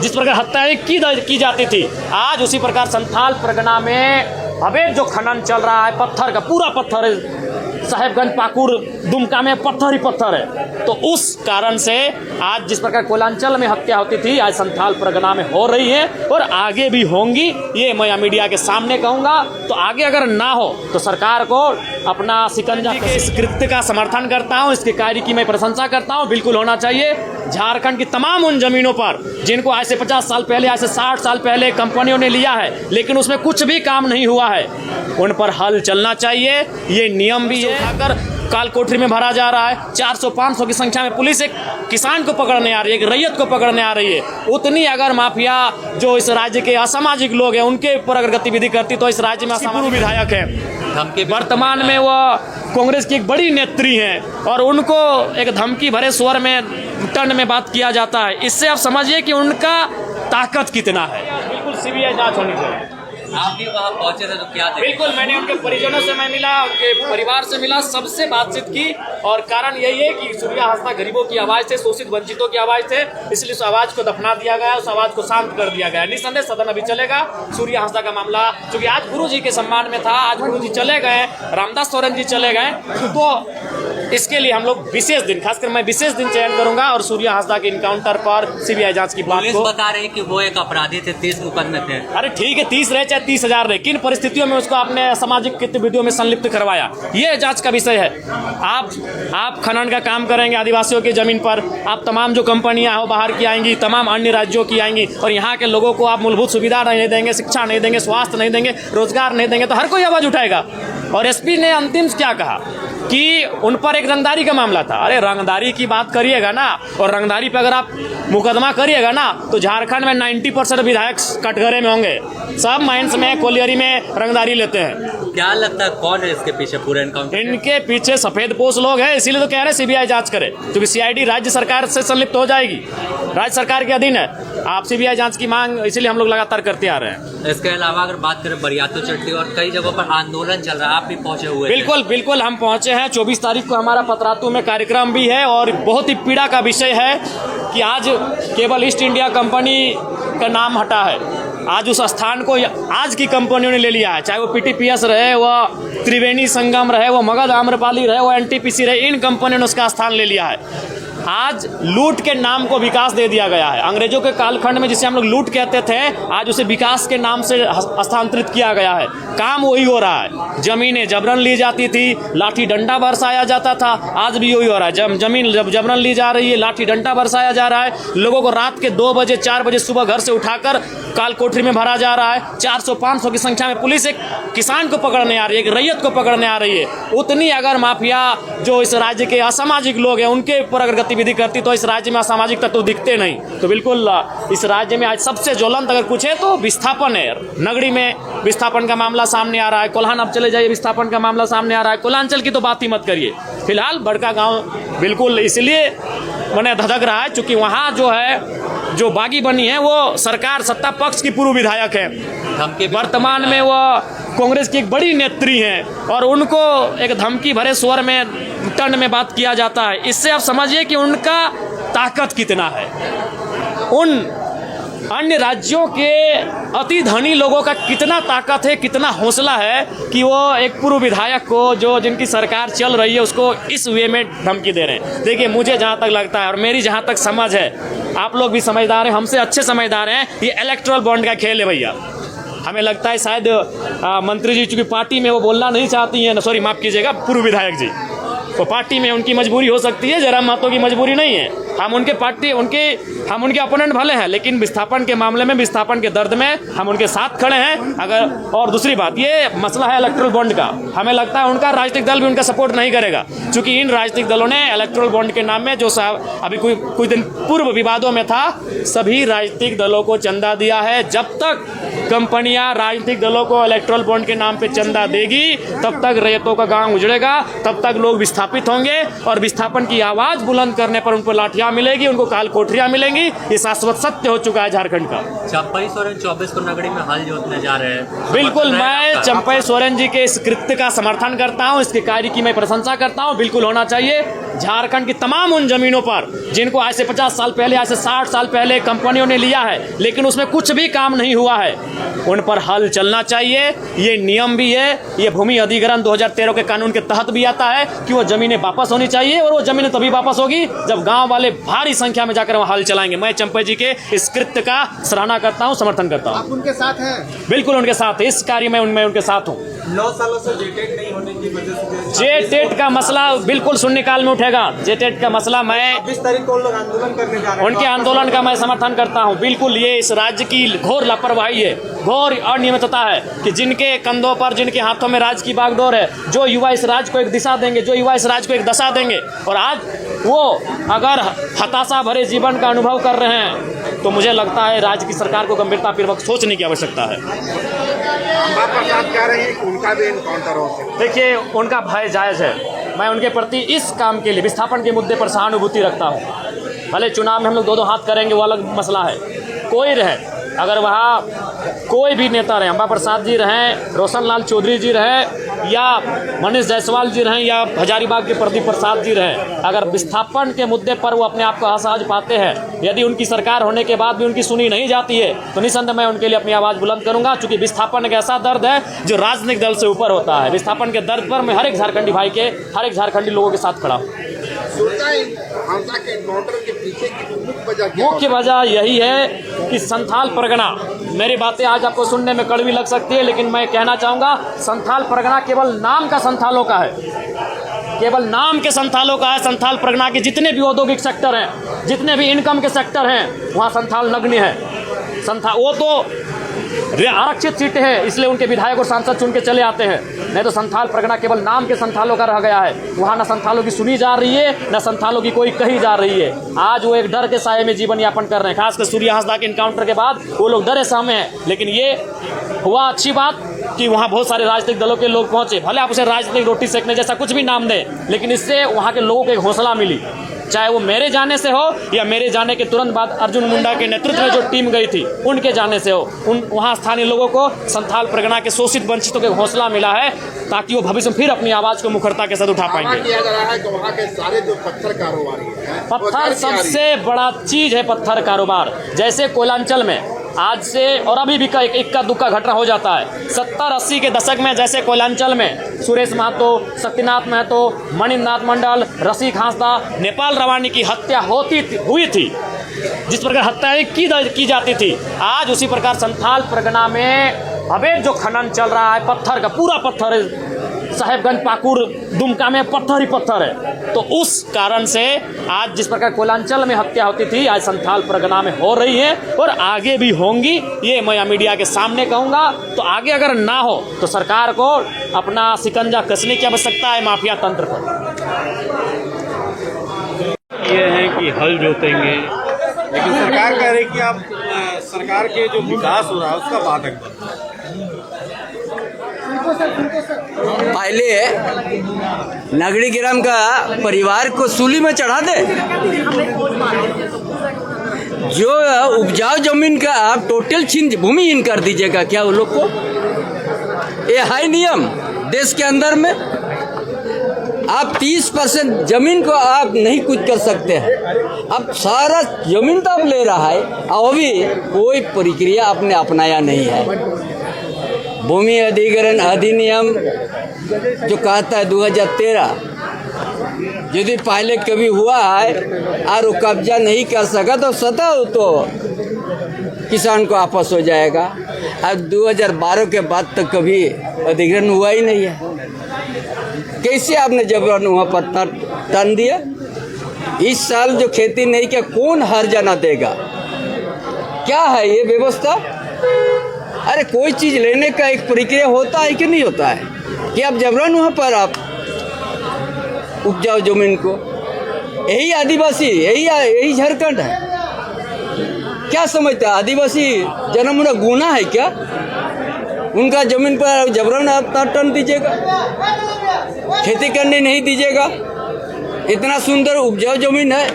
जिस प्रकार हत्याएं की जाती थी, आज उसी प्रकार संथाल परगना में अवैध जो खनन चल रहा है, पत्थर का पूरा पत्थर है, साहेबगंज पाकुड़ दुमका में पत्थर ही पत्थर है। तो उस कारण से आज जिस प्रकार कोयलांचल में हत्या होती थी, आज संथाल परगना में हो रही है और आगे भी होंगी, ये मैं मीडिया के सामने कहूँगा। तो आगे अगर ना हो तो सरकार को अपना शिकंजा के इस कृत्य का समर्थन करता हूँ, इसके कार्य की मैं प्रशंसा करता हूँ। बिल्कुल होना चाहिए। झारखंड की तमाम उन जमीनों पर जिनको आज से 50 साल पहले, आज से 60 साल पहले कंपनियों ने लिया है, लेकिन उसमें कुछ भी काम नहीं हुआ है, उन पर हल चलना चाहिए। ये नियम भी है। अगर काल कोठरी में भरा जा रहा है, 400-500 की संख्या में पुलिस एक किसान को पकड़ने आ रही है, एक रैयत को पकड़ने आ रही है, उतनी अगर माफिया जो इस राज्य के असामाजिक लोग हैं उनके ऊपर अगर गतिविधि करती तो इस राज्य में पूर्व विधायक है, वर्तमान में वह कांग्रेस की एक बड़ी नेत्री हैं और उनको एक धमकी भरे स्वर में टन में बात किया जाता है। इससे आप समझिए कि उनका ताकत कितना है। बिल्कुल सीबीआई जांच होनी चाहिए। आप भी वहाँ पहुंचे थे तो क्या देखा? बिल्कुल, मैंने उनके परिजनों से मैं मिला, उनके परिवार से मिला, सबसे बातचीत की और कारण यही है कि सूर्या हांसदा गरीबों की आवाज़ थे, शोषित वंचितों की आवाज़ थे, इसलिए उस आवाज़ को दफना दिया गया, उस आवाज़ को शांत कर दिया गया। निस्संदेह सदन अभी चलेगा। सूर्या हांसदा का मामला चूंकि आज गुरु जी के सम्मान में था, आज गुरु जी चले गए, रामदास सोरेन जी चले गए, तो इसके लिए हम लोग विशेष दिन, खासकर मैं विशेष दिन चयन करूंगा और सूर्या हांसदा के इनकाउंटर पर सीबीआई जांच की बात को बता रहे कि वो एक अपराधी थे, 30 मुकदमे थे। अरे ठीक है, 30 रहे चाहे 30,000 रहे, किन परिस्थितियों में उसको आपने सामाजिक गतिविधियों में संलिप्त करवाया, ये जांच का विषय है। आप खनन का काम करेंगे आदिवासियों की जमीन पर, आप तमाम जो कंपनियां हो बाहर की आएंगी, तमाम अन्य राज्यों की आएंगी और यहाँ के लोगों को आप मूलभूत सुविधा नहीं देंगे, शिक्षा नहीं देंगे, स्वास्थ्य नहीं देंगे, रोजगार नहीं देंगे, तो हर कोई आवाज उठाएगा। और एसपी ने अंतिम क्या कहा कि उन पर एक रंगदारी का मामला था। अरे रंगदारी की बात करिएगा ना, और रंगदारी पे अगर आप मुकदमा करिएगा ना, तो झारखंड में 90% विधायक कटघरे में होंगे, सब माइंस में, कोलियरी में रंगदारी लेते हैं। क्या लगता है कौन है इसके पीछे पूरे एनकाउंटर? इनके पीछे सफेद पोश लोग हैं, इसीलिए तो कह रहे हैं सीबीआई जांच करे, क्योंकि सीआईडी राज्य सरकार से संलिप्त हो जाएगी, राज्य सरकार के अधीन है। आप सीबीआई जांच की मांग इसलिए हम लोग लगातार करते आ रहे हैं। इसके अलावा अगर बात करें बरियातू चट्टी और कई जगहों पर आंदोलन चल रहा है, आप भी पहुंचे हुए? बिल्कुल हम पहुंचे हैं। 24 तारीख को हमारा पतरातू में कार्यक्रम भी है और बहुत ही पीड़ा का विषय है कि आज केवल ईस्ट इंडिया कंपनी का नाम हटा है, आज उस स्थान को आज की कंपनियों ने ले लिया है, चाहे वो पीटीपीएस रहे, वो त्रिवेणी संगम रहे, वो मगध आम्रपाली रहे, वो एनटीपीसी रहे, इन कंपनियों ने उसका स्थान ले लिया है। आज लूट के नाम को विकास दे दिया गया है। अंग्रेजों के कालखंड में जिसे हम लोग लूट कहते थे, आज उसे विकास के नाम से हस्तांतरित किया गया है। काम वही हो रहा है, जमीनें जबरन ली जाती थी, लाठी डंडा बरसाया जाता था, आज भी वही हो रहा है। जमीन जबरन ली जा रही है, लाठी डंडा बरसाया जा रहा है, लोगों को रात के 2 बजे 4 बजे सुबह घर से उठाकर काल कोठरी में भरा जा रहा है। 400-500 की संख्या में पुलिस एक किसान को पकड़ने आ रही है, एक रैयत को पकड़ने आ रही है, उतनी अगर माफिया जो इस राज्य के असामाजिक लोग हैं उनके ऊपर अगर गतिविधि करती तो इस राज्य में असामाजिक तत्व दिखते नहीं। तो बिल्कुल इस राज्य में आज सबसे ज्वलंत अगर कुछ है तो विस्थापन है। नगरी में विस्थापन का मामला सामने आ रहा है, कोल्हान आप चले जाइए, विस्थापन का मामला सामने आ रहा है, कोलांचल की तो बात ही मत करिए। फिलहाल बड़का गांव बिल्कुल इसलिए मैंने धधक रहा है क्योंकि वहाँ जो है जो बागी बनी है वो सरकार सत्ता पक्ष की पूर्व विधायक है, वर्तमान में वो कांग्रेस की एक बड़ी नेत्री हैं और उनको एक धमकी भरे स्वर में टन में बात किया जाता है। इससे आप समझिए कि उनका ताकत कितना है। उन अन्य राज्यों के अति धनी लोगों का कितना ताकत है, कितना हौसला है कि वो एक पूर्व विधायक को जो जिनकी सरकार चल रही है उसको इस वे में धमकी दे रहे हैं। देखिए मुझे जहाँ तक लगता है और मेरी जहाँ तक समझ है, आप लोग भी समझदार हैं, हमसे अच्छे समझदार हैं, ये इलेक्टोरल बॉन्ड का खेल है भैया। हमें लगता है शायद मंत्री जी चूँकि पार्टी में वो बोलना नहीं चाहती हैं, सॉरी माफ़ कीजिएगा, पूर्व विधायक जी, तो पार्टी में उनकी मजबूरी हो सकती है, जयराम महतो की मजबूरी नहीं है। हम उनके अपोनेंट भले हैं, लेकिन विस्थापन के मामले में, विस्थापन के दर्द में हम उनके साथ खड़े हैं। अगर और दूसरी बात, ये मसला है इलेक्टोरल बॉन्ड का, हमें लगता है उनका राजनीतिक दल भी उनका सपोर्ट नहीं करेगा, क्योंकि इन राजनीतिक दलों ने इलेक्टोरल बॉन्ड के नाम में जो अभी कुछ दिन पूर्व विवादों में था, सभी राजनीतिक दलों को चंदा दिया है। जब तक कंपनियां राजनीतिक दलों को इलेक्टोरल बॉन्ड के नाम पे चंदा देगी, तब तक रैयतों का गांव उजड़ेगा, तब तक लोग विस्थापित होंगे और विस्थापन की आवाज बुलंद करने पर उनको लाठियां मिलेगी, उनको काल कोठरियां मिलेंगी। ये शाश्वत सत्य हो चुका है झारखंड का। चंपई सोरेन 24 को नगरी में हल जोतने जा रहे हैं। बिल्कुल, मैं चंपई सोरेन जी के इस कृत्य का समर्थन करता हूं, इसके कार्य की मैं प्रशंसा करता हूं। बिल्कुल होना चाहिए। झारखंड की तमाम उन ज़मीनों पर जिनको आज से 50 साल पहले, आज से 60 साल पहले कंपनियों ने लिया है, लेकिन उसमें कुछ भी काम नहीं हुआ है, उन पर हल चलना चाहिए। ये नियम भी है, ये भूमि अधिग्रहण 2013 के कानून के तहत भी आता है कि वो ज़मीनें वापस होनी चाहिए, और वो ज़मीनें तभी वापस होगी जब गाँव वाले भारी संख्या में जाकर वहाँ हल चलाएंगे। मैं चंपई जी के इस कृत्य का सराहना करता हूँ, समर्थन करता हूँ। आप उनके साथ हैं? बिल्कुल उनके साथ, इस कार्य में उनके साथ हूँ। 9 सालों से जेटेट नहीं होने की वजह से जेटेट का मसला बिल्कुल शून्यकाल में उठेगा। जेटेट का मसला, मैं 20 तारीख को लोग आंदोलन करने जा रहे हैं, उनके आंदोलन का मैं समर्थन करता हूं। बिल्कुल ये इस राज्य की घोर लापरवाही है, घोर अनियमितता है कि जिनके कंधों पर, जिनके हाथों में राज्य की बागडोर है, जो युवा इस राज्य को एक दिशा देंगे, जो युवा इस राज्य को एक दशा देंगे, और आज वो अगर हताशा भरे जीवन का अनुभव कर रहे हैं, तो मुझे लगता है राज्य की सरकार को गंभीरतापूर्वक सोचने की आवश्यकता है। आप कह रहे हैं कि उनका भी इनकाउंटर हो सकता है। देखिए, उनका भय जायज़ है। मैं उनके प्रति इस काम के लिए, विस्थापन के मुद्दे पर सहानुभूति रखता हूँ। भले चुनाव में हम लोग दो हाथ करेंगे, वो अलग मसला है। कोई रहे, अगर वहाँ कोई भी नेता रहे, अंबा प्रसाद जी रहें, रोशन लाल चौधरी जी रहें, या मनीष जायसवाल जी रहें, या हजारीबाग के प्रदीप प्रसाद जी रहें, अगर विस्थापन के मुद्दे पर वो अपने आप को असहज पाते हैं, यदि उनकी सरकार होने के बाद भी उनकी सुनी नहीं जाती है, तो निसंदेह मैं उनके लिए अपनी आवाज़ बुलंद करूंगा। चूंकि विस्थापन एक ऐसा दर्द है जो राजनीतिक दल से ऊपर होता है। विस्थापन के दर्द पर मैं हर एक झारखंडी भाई के, हर एक झारखंडी लोगों के साथ खड़ा हूँ। मुख्य वजह यही है कि संथाल परगना, मेरी बातें आज आपको सुनने में कड़वी लग सकती है, लेकिन मैं कहना चाहूँगा, संथाल परगना केवल नाम का संथालों का है, केवल नाम के संथालों का है। संथाल परगना के जितने भी औद्योगिक सेक्टर हैं, जितने भी इनकम के सेक्टर हैं, वहाँ संथाल नग्न है। वो तो आरक्षित सीटें हैं, इसलिए उनके विधायक और सांसद चुन के चले आते हैं, नहीं तो संथाल परगना केवल नाम के संथालों का रह गया है। वहाँ न संथालों की सुनी जा रही है, न संथालों की कोई कही जा रही है। आज वो एक डर के साये में जीवन यापन कर रहे हैं। खासकर सूर्य हांसदा के इनकाउंटर के बाद वो लोग डरे सहमे हैं। लेकिन ये हुआ अच्छी बात कि वहाँ बहुत सारे राजनीतिक दलों के लोग पहुँचे। भले आप उसे राजनीतिक रोटी सेकने जैसा कुछ भी नाम दें, लेकिन इससे वहाँ के लोगों को एक हौसला मिली। चाहे वो मेरे जाने से हो या मेरे जाने के तुरंत बाद अर्जुन मुंडा के नेतृत्व में जो टीम गई थी उनके जाने से हो, वहाँ स्थानीय लोगों को संथाल परगना के शोषित वंचितों को हौसला मिला है, ताकि वो भविष्य में फिर अपनी आवाज़ को मुखरता के साथ उठा पाएंगे। किया जा रहा है कि वहाँ के सारे जो पत्थर कारोबारी हैं, पत्थर सबसे बड़ा चीज़ है, पत्थर कारोबार। जैसे कोयलांचल में आज से और अभी भी इक्का दुक्का घटना हो जाता है। 70-80 के दशक में जैसे कोयलांचल में सुरेश महतो, शक्तिनाथ महतो, मणिनाथ मंडल, रसिक हांसदा, नेपाल रवानी की हत्या हुई थी, जिस प्रकार हत्याएं की जाती थी, आज उसी प्रकार संथाल परगना में अवैध जो खनन चल रहा है, पत्थर का पूरा पत्थर है, साहेबगंज, पाकुड़, दुमका में पत्थर ही पत्थर है। तो उस कारण से आज जिस प्रकार कोयलांचल में हत्या होती थी, आज संथाल परगना में हो रही है और आगे भी होंगी। ये मैं मीडिया के सामने कहूँगा। तो आगे अगर ना हो तो सरकार को अपना शिकंजा कसने की आवश्यकता है माफिया तंत्र पर। ये है कि हल जोतेंगे, लेकिन सरकार कह रही कि आप सरकार के जो विकास हो रहा है उसका बाधक बन। पहले नगरीग्राम का परिवार को सूली में चढ़ा दे, जो उपजाऊ जमीन का आप टोटल भूमिहीन कर दीजिएगा क्या वो लोग को? ये है नियम देश के अंदर में। आप 30% जमीन को आप नहीं कुछ कर सकते हैं। अब सारा जमीन तो आप ले रहा है, और अभी कोई प्रक्रिया आपने अपनाया नहीं है। भूमि अधिग्रहण अधिनियम जो कहता है 2013, यदि पहले कभी हुआ है और वो कब्जा नहीं कर सका तो सतह तो किसान को वापस हो जाएगा। अब 2012 के बाद तक कभी अधिग्रहण हुआ ही नहीं है। कैसे आपने जबरन वहाँ पत्थर तन दिया? इस साल जो खेती नहीं किया, कौन हर्जाना देगा? क्या है ये व्यवस्था? अरे कोई चीज़ लेने का एक प्रक्रिया होता है कि नहीं होता है कि आप जबरन वहाँ पर आप उपजाऊ जमीन को, यही आदिवासी, यही झारखंड है। क्या समझते हैं आदिवासी जन्म गुना है क्या? उनका जमीन पर जबरन आप टन दीजिएगा, खेती करने नहीं दीजिएगा? इतना सुंदर उपजाऊ जमीन है,